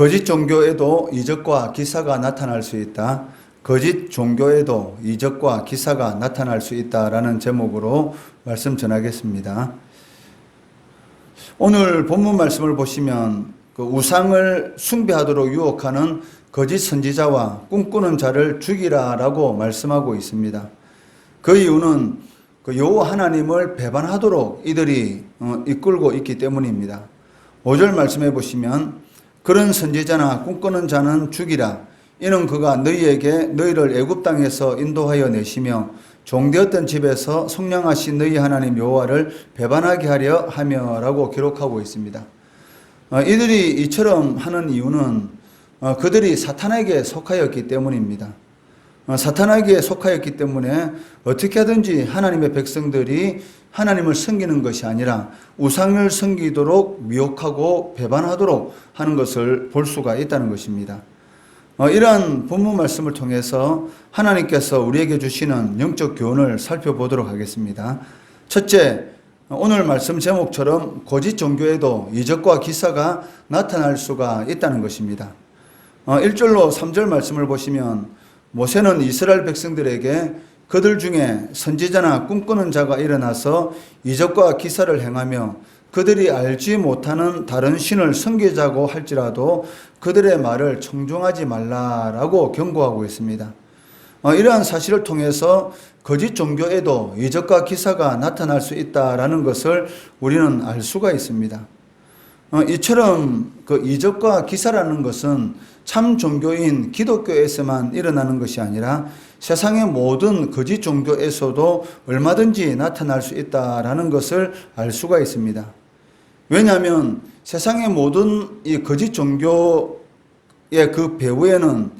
거짓 종교에도 이적과 기사가 나타날 수 있다. 거짓 종교에도 이적과 기사가 나타날 수 있다라는 제목으로 말씀 전하겠습니다. 오늘 본문 말씀을 보시면 그 우상을 숭배하도록 유혹하는 거짓 선지자와 꿈꾸는 자를 죽이라라고 말씀하고 있습니다. 그 이유는 그 여호와 하나님을 배반하도록 이들이 이끌고 있기 때문입니다. 5절 말씀해 보시면 그런 선지자나 꿈꾸는 자는 죽이라. 이는 그가 너희를 애굽 땅에서 인도하여 내시며 종되었던 집에서 속량하신 너희 하나님 여호와를 배반하게 하려 하며라고 기록하고 있습니다. 이들이 이처럼 하는 이유는 그들이 사탄에게 속하였기 때문입니다. 사탄에게 속하였기 때문에 어떻게 하든지 하나님의 백성들이 하나님을 섬기는 것이 아니라 우상을 섬기도록 미혹하고 배반하도록 하는 것을 볼 수가 있다는 것입니다. 이러한 본문 말씀을 통해서 하나님께서 우리에게 주시는 영적 교훈을 살펴보도록 하겠습니다. 첫째, 오늘 말씀 제목처럼 거짓 종교에도 이적과 기사가 나타날 수가 있다는 것입니다. 1절로 3절 말씀을 보시면 모세는 이스라엘 백성들에게 그들 중에 선지자나 꿈꾸는 자가 일어나서 이적과 기사를 행하며 그들이 알지 못하는 다른 신을 섬기자고 할지라도 그들의 말을 청종하지 말라라고 경고하고 있습니다. 이러한 사실을 통해서 거짓 종교에도 이적과 기사가 나타날 수 있다라는 것을 우리는 알 수가 있습니다. 이처럼 그 이적과 기사라는 것은 참 종교인 기독교에서만 일어나는 것이 아니라 세상의 모든 거짓 종교에서도 얼마든지 나타날 수 있다라는 것을 알 수가 있습니다. 왜냐하면 세상의 모든 이 거짓 종교의 그 배후에는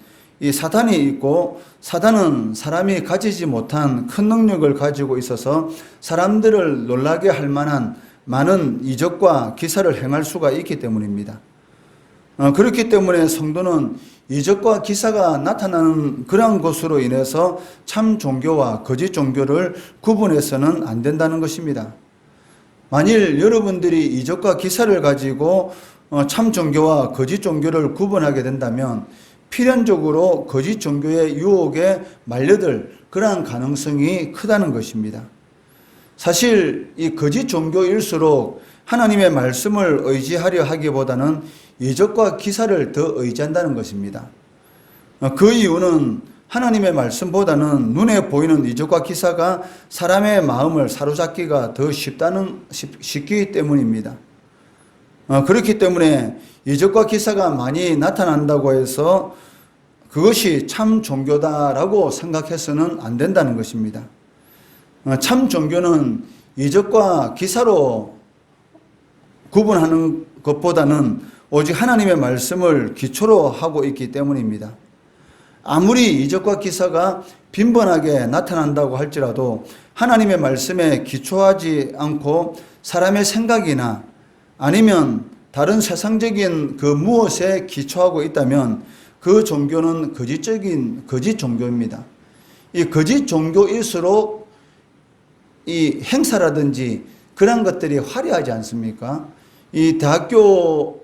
이 사단이 있고, 사단은 사람이 가지지 못한 큰 능력을 가지고 있어서 사람들을 놀라게 할 만한 많은 이적과 기사를 행할 수가 있기 때문입니다. 그렇기 때문에 성도는 이적과 기사가 나타나는 그러한 것으로 인해서 참 종교와 거짓 종교를 구분해서는 안 된다는 것입니다. 만일 여러분들이 이적과 기사를 가지고 참 종교와 거짓 종교를 구분하게 된다면 필연적으로 거짓 종교의 유혹에 말려들 그러한 가능성이 크다는 것입니다. 사실 이 거짓 종교일수록 하나님의 말씀을 의지하려 하기보다는 이적과 기사를 더 의지한다는 것입니다. 그 이유는 하나님의 말씀보다는 눈에 보이는 이적과 기사가 사람의 마음을 사로잡기가 더 쉽기 때문입니다. 그렇기 때문에 이적과 기사가 많이 나타난다고 해서 그것이 참 종교다라고 생각해서는 안 된다는 것입니다. 참 종교는 이적과 기사로 구분하는 것보다는 오직 하나님의 말씀을 기초로 하고 있기 때문입니다. 아무리 이적과 기사가 빈번하게 나타난다고 할지라도 하나님의 말씀에 기초하지 않고 사람의 생각이나 아니면 다른 세상적인 그 무엇에 기초하고 있다면 그 종교는 거짓 종교입니다. 이 거짓 종교일수록 이 행사라든지 그런 것들이 화려하지 않습니까? 이 대학교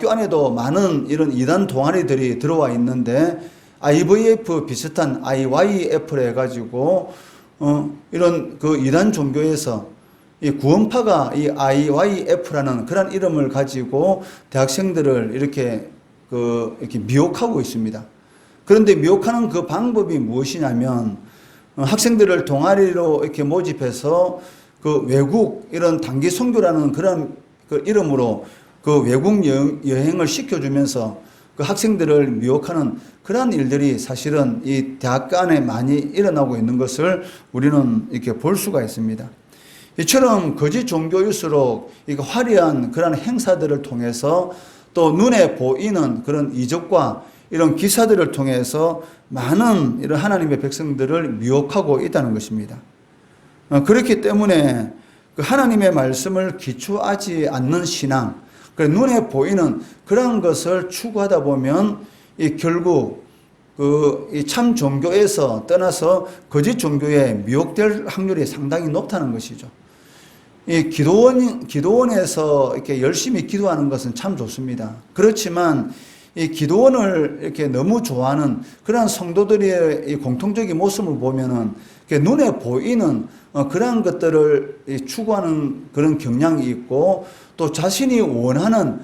안에도 많은 이런 이단 동아리들이 들어와 있는데 IVF 비슷한 IYF를 해가지고 이런 그 이단 종교에서 이 구원파가 이 IYF라는 그런 이름을 가지고 대학생들을 이렇게 미혹하고 있습니다. 그런데 미혹하는 그 방법이 무엇이냐면 학생들을 동아리로 이렇게 모집해서 그 외국 이런 단기 선교라는 그런 그 이름으로 그 외국 여행을 시켜주면서 그 학생들을 미혹하는 그러한 일들이 사실은 이 대학 안에 많이 일어나고 있는 것을 우리는 이렇게 볼 수가 있습니다. 이처럼 거짓 종교일수록 화려한 그런 행사들을 통해서 또 눈에 보이는 그런 이적과 이런 기사들을 통해서 많은 이런 하나님의 백성들을 미혹하고 있다는 것입니다. 그렇기 때문에 그 하나님의 말씀을 기초하지 않는 신앙, 눈에 보이는 그런 것을 추구하다 보면 결국 이 참 종교에서 떠나서 거짓 종교에 미혹될 확률이 상당히 높다는 것이죠. 이 기도원에서 이렇게 열심히 기도하는 것은 참 좋습니다. 그렇지만 이 기도원을 이렇게 너무 좋아하는 그러한 성도들의 이 공통적인 모습을 보면은 눈에 보이는 그러한 것들을 추구하는 그런 경향이 있고, 또 자신이 원하는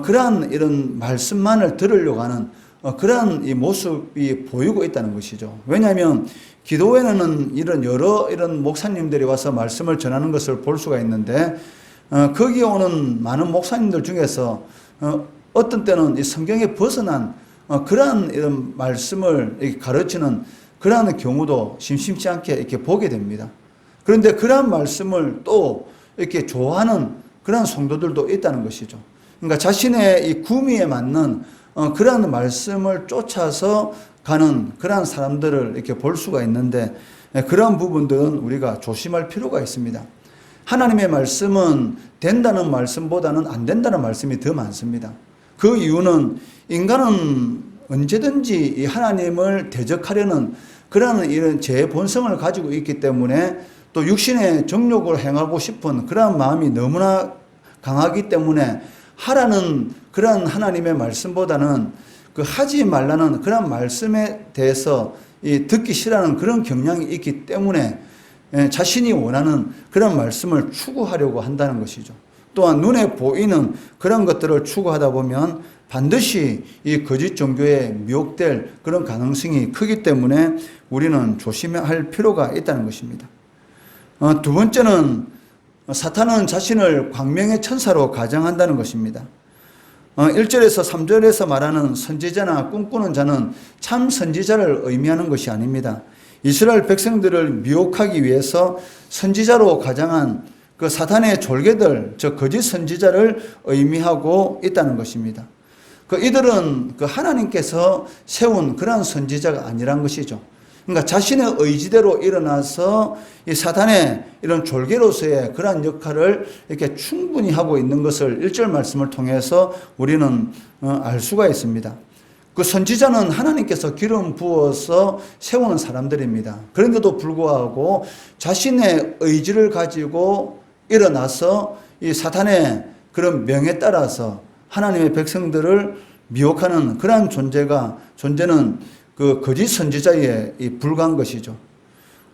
그러한 이런 말씀만을 들으려고 하는 그러한 이 모습이 보이고 있다는 것이죠. 왜냐하면 기도회는 여러 이런 목사님들이 와서 말씀을 전하는 것을 볼 수가 있는데, 거기에 오는 많은 목사님들 중에서 어떤 때는 이 성경에 벗어난 그러한 이런 말씀을 이렇게 가르치는 그러한 경우도 심심치 않게 이렇게 보게 됩니다. 그런데 그러한 말씀을 또 이렇게 좋아하는 그러한 성도들도 있다는 것이죠. 그러니까 자신의 이 구미에 맞는 그러한 말씀을 쫓아서 가는 그러한 사람들을 이렇게 볼 수가 있는데, 그러한 부분들은 우리가 조심할 필요가 있습니다. 하나님의 말씀은 된다는 말씀보다는 안 된다는 말씀이 더 많습니다. 그 이유는 인간은 언제든지 이 하나님을 대적하려는 그러한 이런 제 본성을 가지고 있기 때문에, 또 육신의 정욕을 행하고 싶은 그러한 마음이 너무나 강하기 때문에 하라는 그러한 하나님의 말씀보다는 그 하지 말라는 그러한 말씀에 대해서 이 듣기 싫어하는 그런 경향이 있기 때문에 자신이 원하는 그런 말씀을 추구하려고 한다는 것이죠. 또한 눈에 보이는 그런 것들을 추구하다 보면 반드시 이 거짓 종교에 미혹될 그런 가능성이 크기 때문에 우리는 조심할 필요가 있다는 것입니다. 두 번째는 사탄은 자신을 광명의 천사로 가정한다는 것입니다. 1절에서 3절에서 말하는 선지자나 꿈꾸는 자는 참 선지자를 의미하는 것이 아닙니다. 이스라엘 백성들을 미혹하기 위해서 선지자로 가장한 그 사탄의 졸개들, 즉 거짓 선지자를 의미하고 있다는 것입니다. 이들은 하나님께서 세운 그러한 선지자가 아니란 것이죠. 그러니까 자신의 의지대로 일어나서 이 사탄의 이런 졸개로서의 그러한 역할을 이렇게 충분히 하고 있는 것을 1절 말씀을 통해서 우리는 알 수가 있습니다. 그 선지자는 하나님께서 기름 부어서 세우는 사람들입니다. 그런데도 불구하고 자신의 의지를 가지고 일어나서 이 사탄의 그런 명에 따라서 하나님의 백성들을 미혹하는 그러한 존재는 그 거짓 선지자에 불과한 것이죠.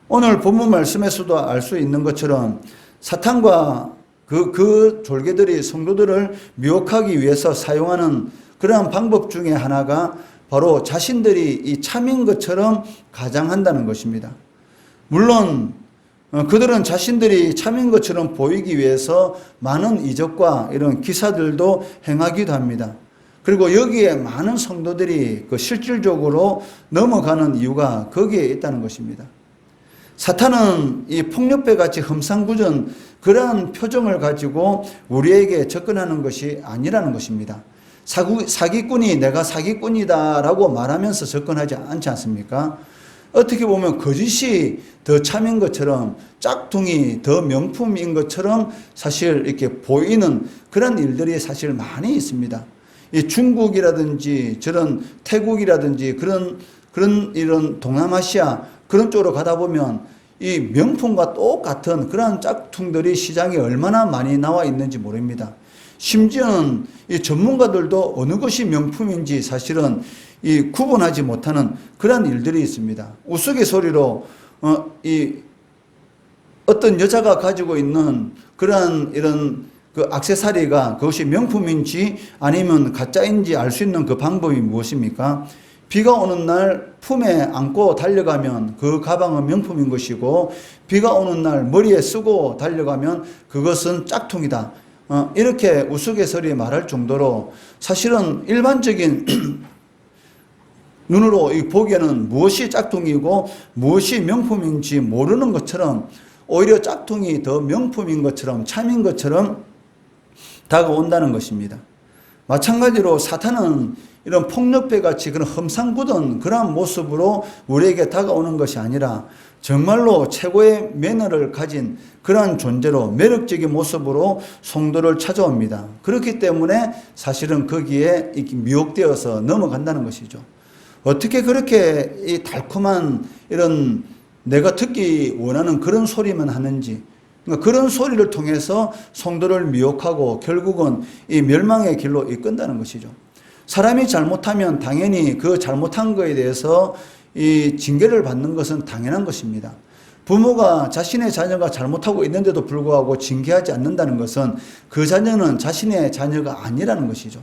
오늘 본문 말씀에서도 알 수 있는 것처럼 사탄과 그 졸개들이 성도들을 미혹하기 위해서 사용하는 그러한 방법 중에 하나가 바로 자신들이 이 참인 것처럼 가장한다는 것입니다. 물론 그들은 자신들이 참인 것처럼 보이기 위해서 많은 이적과 이런 기사들도 행하기도 합니다. 그리고 여기에 많은 성도들이 실질적으로 넘어가는 이유가 거기에 있다는 것입니다. 사탄은 이 폭력배 같이 험상궂은 그러한 표정을 가지고 우리에게 접근하는 것이 아니라는 것입니다. 사기꾼이 내가 사기꾼이다 라고 말하면서 접근하지 않지 않습니까? 어떻게 보면 거짓이 더 참인 것처럼, 짝퉁이 더 명품인 것처럼 사실 이렇게 보이는 그런 일들이 사실 많이 있습니다. 이 중국이라든지 저런 태국이라든지 그런 이런 동남아시아 그런 쪽으로 가다 보면 이 명품과 똑같은 그런 짝퉁들이 시장에 얼마나 많이 나와 있는지 모릅니다. 심지어는 이 전문가들도 어느 것이 명품인지 사실은 이 구분하지 못하는 그런 일들이 있습니다. 우스갯소리로 어떤 여자가 가지고 있는 그러한 이런 그 액세서리가 그것이 명품인지 아니면 가짜인지 알 수 있는 그 방법이 무엇입니까? 비가 오는 날 품에 안고 달려가면 그 가방은 명품인 것이고, 비가 오는 날 머리에 쓰고 달려가면 그것은 짝퉁이다. 이렇게 우스갯소리에 말할 정도로 사실은 일반적인 눈으로 보기에는 무엇이 짝퉁이고 무엇이 명품인지 모르는 것처럼, 오히려 짝퉁이 더 명품인 것처럼 참인 것처럼 다가온다는 것입니다. 마찬가지로 사탄은 이런 폭력배같이 그런 험상궂은 그러한 모습으로 우리에게 다가오는 것이 아니라 정말로 최고의 매너를 가진 그러한 존재로 매력적인 모습으로 성도를 찾아옵니다. 그렇기 때문에 사실은 거기에 미혹되어서 넘어간다는 것이죠. 어떻게 그렇게 이 달콤한 이런 내가 듣기 원하는 그런 소리만 하는지, 그러니까 그런 소리를 통해서 성도를 미혹하고 결국은 이 멸망의 길로 이끈다는 것이죠. 사람이 잘못하면 당연히 그 잘못한 거에 대해서 이 징계를 받는 것은 당연한 것입니다. 부모가 자신의 자녀가 잘못하고 있는데도 불구하고 징계하지 않는다는 것은 그 자녀는 자신의 자녀가 아니라는 것이죠.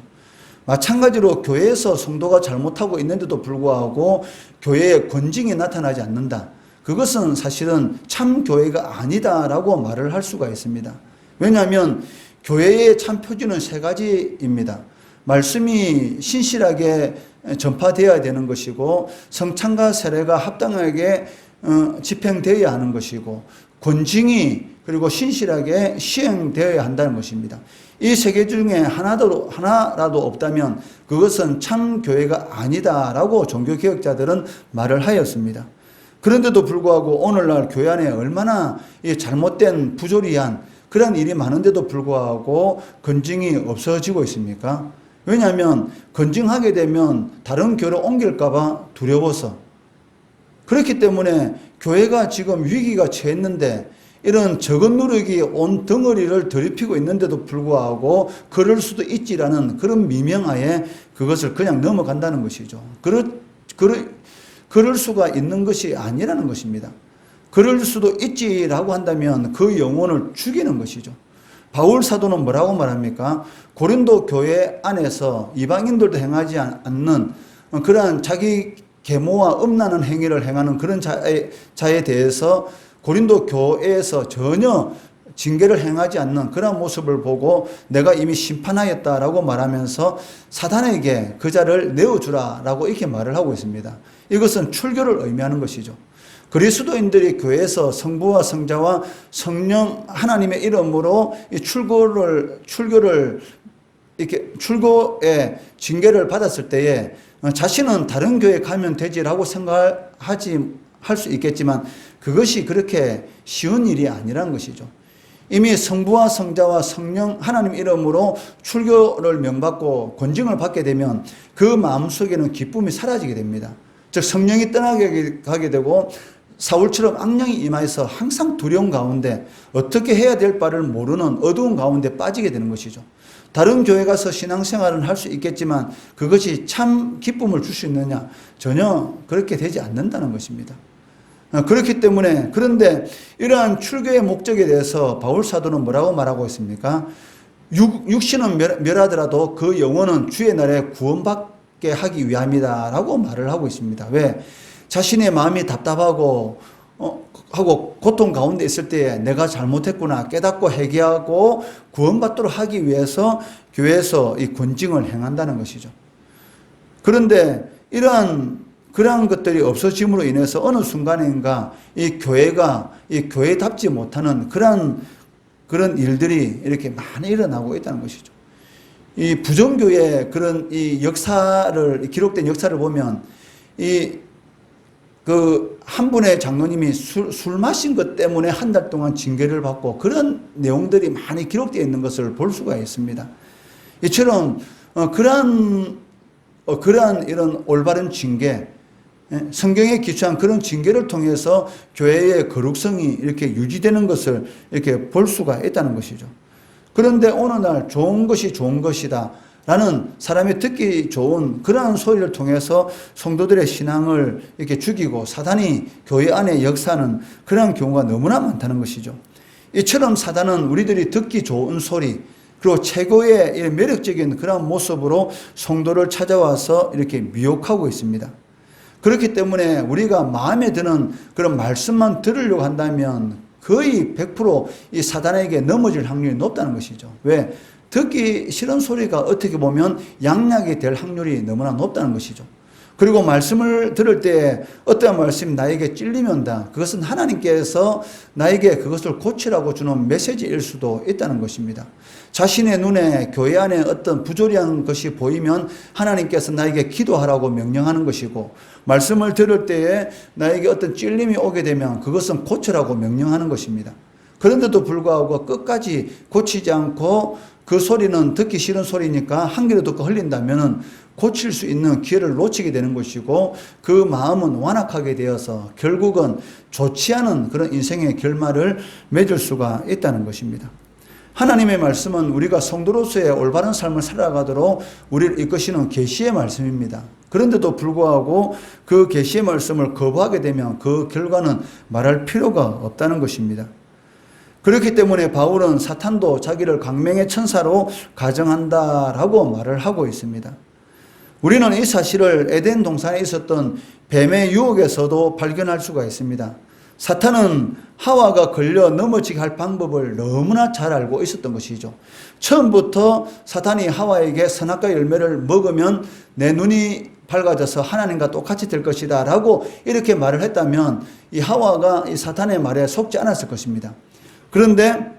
마찬가지로 교회에서 성도가 잘못하고 있는데도 불구하고 교회에 권징이 나타나지 않는다. 그것은 사실은 참 교회가 아니다라고 말을 할 수가 있습니다. 왜냐하면 교회의 참 표준은 세 가지입니다. 말씀이 신실하게 전파되어야 되는 것이고, 성찬과 세례가 합당하게 집행되어야 하는 것이고, 권징이 그리고 신실하게 시행되어야 한다는 것입니다. 이 세 개 중에 하나라도 없다면 그것은 참 교회가 아니다라고 종교개혁자들은 말을 하였습니다. 그런데도 불구하고 오늘날 교회 안에 얼마나 잘못된 부조리한 그런 일이 많은데도 불구하고 건증이 없어지고 있습니까? 왜냐하면 건증하게 되면 다른 교회로 옮길까봐 두려워서. 그렇기 때문에 교회가 지금 위기가 처했는데 이런 적은 누룩이 온 덩어리를 더럽히고 있는데도 불구하고 그럴 수도 있지라는 그런 미명하에 그것을 그냥 넘어간다는 것이죠. 그럴 수가 있는 것이 아니라는 것입니다. 그럴 수도 있지라고 한다면 그 영혼을 죽이는 것이죠. 바울 사도는 뭐라고 말합니까? 고린도 교회 안에서 이방인들도 행하지 않는 그러한 자기 계모와 음란한 행위를 행하는 그런 자에 대해서 고린도 교회에서 전혀 징계를 행하지 않는 그런 모습을 보고 내가 이미 심판하였다라고 말하면서 사단에게 그 자를 내어주라라고 이렇게 말을 하고 있습니다. 이것은 출교를 의미하는 것이죠. 그리스도인들이 교회에서 성부와 성자와 성령 하나님의 이름으로 출교를 이렇게 출교의 징계를 받았을 때에 자신은 다른 교회에 가면 되지라고 할 수 있겠지만 그것이 그렇게 쉬운 일이 아니라는 것이죠. 이미 성부와 성자와 성령 하나님 이름으로 출교를 명받고 권징을 받게 되면 그 마음속에는 기쁨이 사라지게 됩니다. 즉 성령이 떠나게 가게 되고 사울처럼 악령이 임하여서 항상 두려움 가운데 어떻게 해야 될 바를 모르는 어두운 가운데 빠지게 되는 것이죠. 다른 교회 가서 신앙생활은 할 수 있겠지만 그것이 참 기쁨을 줄 수 있느냐? 전혀 그렇게 되지 않는다는 것입니다. 그렇기 때문에 그런데 이러한 출교의 목적에 대해서 바울 사도는 뭐라고 말하고 있습니까? 육신은 멸하더라도 그 영혼은 주의 날에 구원받게 하기 위함이다라고 말을 하고 있습니다. 왜? 자신의 마음이 답답하고 하고 고통 가운데 있을 때에 내가 잘못했구나 깨닫고 회개하고 구원받도록 하기 위해서 교회에서 이 권징을 행한다는 것이죠. 그런데 그러한 것들이 없어짐으로 인해서 어느 순간인가 이 교회가 이 교회답지 못하는 그런 일들이 이렇게 많이 일어나고 있다는 것이죠. 이 부정교의 그런 이 기록된 역사를 보면 한 분의 장로님이 술 마신 것 때문에 한 달 동안 징계를 받고 그런 내용들이 많이 기록되어 있는 것을 볼 수가 있습니다. 이처럼 그러한 이런 올바른 징계, 성경에 기초한 그런 징계를 통해서 교회의 거룩성이 이렇게 유지되는 것을 이렇게 볼 수가 있다는 것이죠. 그런데 오늘날 좋은 것이 좋은 것이다 라는 사람이 듣기 좋은 그러한 소리를 통해서 성도들의 신앙을 이렇게 죽이고 사단이 교회 안에 역사하는 그런 경우가 너무나 많다는 것이죠. 이처럼 사단은 우리들이 듣기 좋은 소리 그리고 최고의 매력적인 그런 모습으로 성도를 찾아와서 이렇게 미혹하고 있습니다. 그렇기 때문에 우리가 마음에 드는 그런 말씀만 들으려고 한다면 거의 100% 이 사단에게 넘어질 확률이 높다는 것이죠. 왜? 듣기 싫은 소리가 어떻게 보면 양약이 될 확률이 너무나 높다는 것이죠. 그리고 말씀을 들을 때 어떠한 말씀이 나에게 찔리면다. 그것은 하나님께서 나에게 그것을 고치라고 주는 메시지일 수도 있다는 것입니다. 자신의 눈에 교회 안에 어떤 부조리한 것이 보이면 하나님께서 나에게 기도하라고 명령하는 것이고 말씀을 들을 때에 나에게 어떤 찔림이 오게 되면 그것은 고치라고 명령하는 것입니다. 그런데도 불구하고 끝까지 고치지 않고 그 소리는 듣기 싫은 소리니까 한 귀로 듣고 흘린다면 고칠 수 있는 기회를 놓치게 되는 것이고 그 마음은 완악하게 되어서 결국은 좋지 않은 그런 인생의 결말을 맺을 수가 있다는 것입니다. 하나님의 말씀은 우리가 성도로서의 올바른 삶을 살아가도록 우리를 이끄시는 계시의 말씀입니다. 그런데도 불구하고 그 계시의 말씀을 거부하게 되면 그 결과는 말할 필요가 없다는 것입니다. 그렇기 때문에 바울은 사탄도 자기를 광명의 천사로 가정한다라고 말을 하고 있습니다. 우리는 이 사실을 에덴 동산에 있었던 뱀의 유혹에서도 발견할 수가 있습니다. 사탄은 하와가 걸려 넘어지게 할 방법을 너무나 잘 알고 있었던 것이죠. 처음부터 사탄이 하와에게 선악과 열매를 먹으면 내 눈이 밝아져서 하나님과 똑같이 될 것이다 라고 이렇게 말을 했다면 이 하와가 이 사탄의 말에 속지 않았을 것입니다. 그런데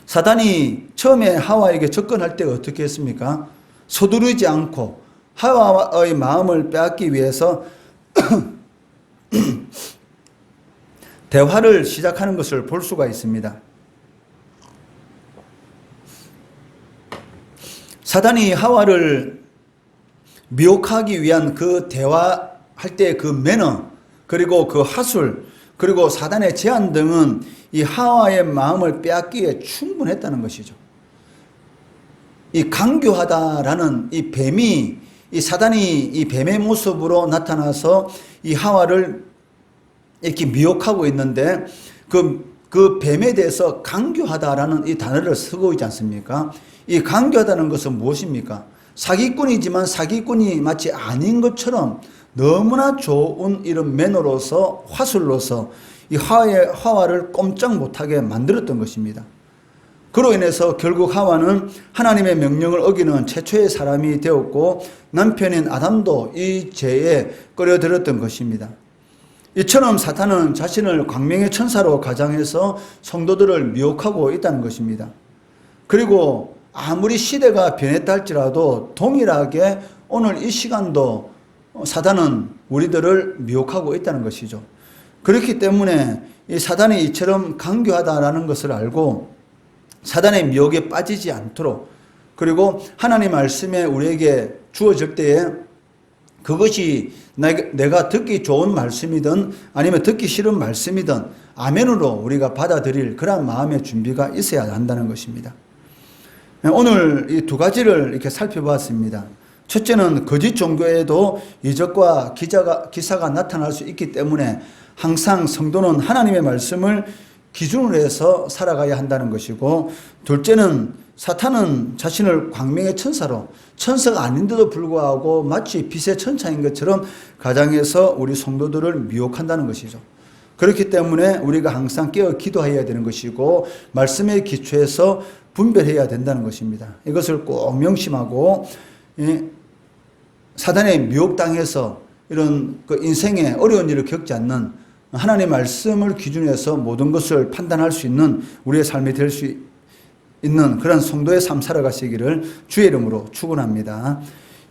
사탄이 처음에 하와에게 접근할 때 어떻게 했습니까? 서두르지 않고 하와의 마음을 빼앗기 위해서 대화를 시작하는 것을 볼 수가 있습니다. 사탄이 하와를 미혹하기 위한 그 대화할 때 그 매너, 그리고 그 하술, 그리고 사탄의 제안 등은 이 하와의 마음을 빼앗기에 충분했다는 것이죠. 이 강교하다라는 이 뱀이, 이 사탄이 이 뱀의 모습으로 나타나서 이 하와를 이렇게 미혹하고 있는데 그 뱀에 대해서 강교하다라는 이 단어를 쓰고 있지 않습니까? 이 강교하다는 것은 무엇입니까? 사기꾼이지만 사기꾼이 마치 아닌 것처럼 너무나 좋은 이런 매너로서 화술로서 이 하와를 꼼짝 못하게 만들었던 것입니다. 그로 인해서 결국 하와는 하나님의 명령을 어기는 최초의 사람이 되었고 남편인 아담도 이 죄에 끌어들였던 것입니다. 이처럼 사탄은 자신을 광명의 천사로 가장해서 성도들을 미혹하고 있다는 것입니다. 그리고 아무리 시대가 변했다 할지라도 동일하게 오늘 이 시간도 사탄은 우리들을 미혹하고 있다는 것이죠. 그렇기 때문에 이 사탄이 이처럼 강교하다라는 것을 알고 사탄의 미혹에 빠지지 않도록, 그리고 하나님 말씀에 우리에게 주어질 때에 그것이 내가 듣기 좋은 말씀이든 아니면 듣기 싫은 말씀이든 아멘으로 우리가 받아들일 그런 마음의 준비가 있어야 한다는 것입니다. 오늘 이 두 가지를 이렇게 살펴봤습니다. 첫째는 거짓 종교에도 이적과 기사가 나타날 수 있기 때문에 항상 성도는 하나님의 말씀을 기준으로 해서 살아가야 한다는 것이고, 둘째는 사탄은 자신을 광명의 천사로, 천사가 아닌데도 불구하고 마치 빛의 천사인 것처럼 가장해서 우리 성도들을 미혹한다는 것이죠. 그렇기 때문에 우리가 항상 깨어 기도해야 되는 것이고 말씀에 기초해서 분별해야 된다는 것입니다. 이것을 꼭 명심하고 사단의 미혹당해서 이런 그 인생에 어려운 일을 겪지 않는 하나님의 말씀을 기준으로 해서 모든 것을 판단할 수 있는 우리의 삶이 될 수 있는 그런 성도의 삶 살아가시기를 주의 이름으로 축원합니다.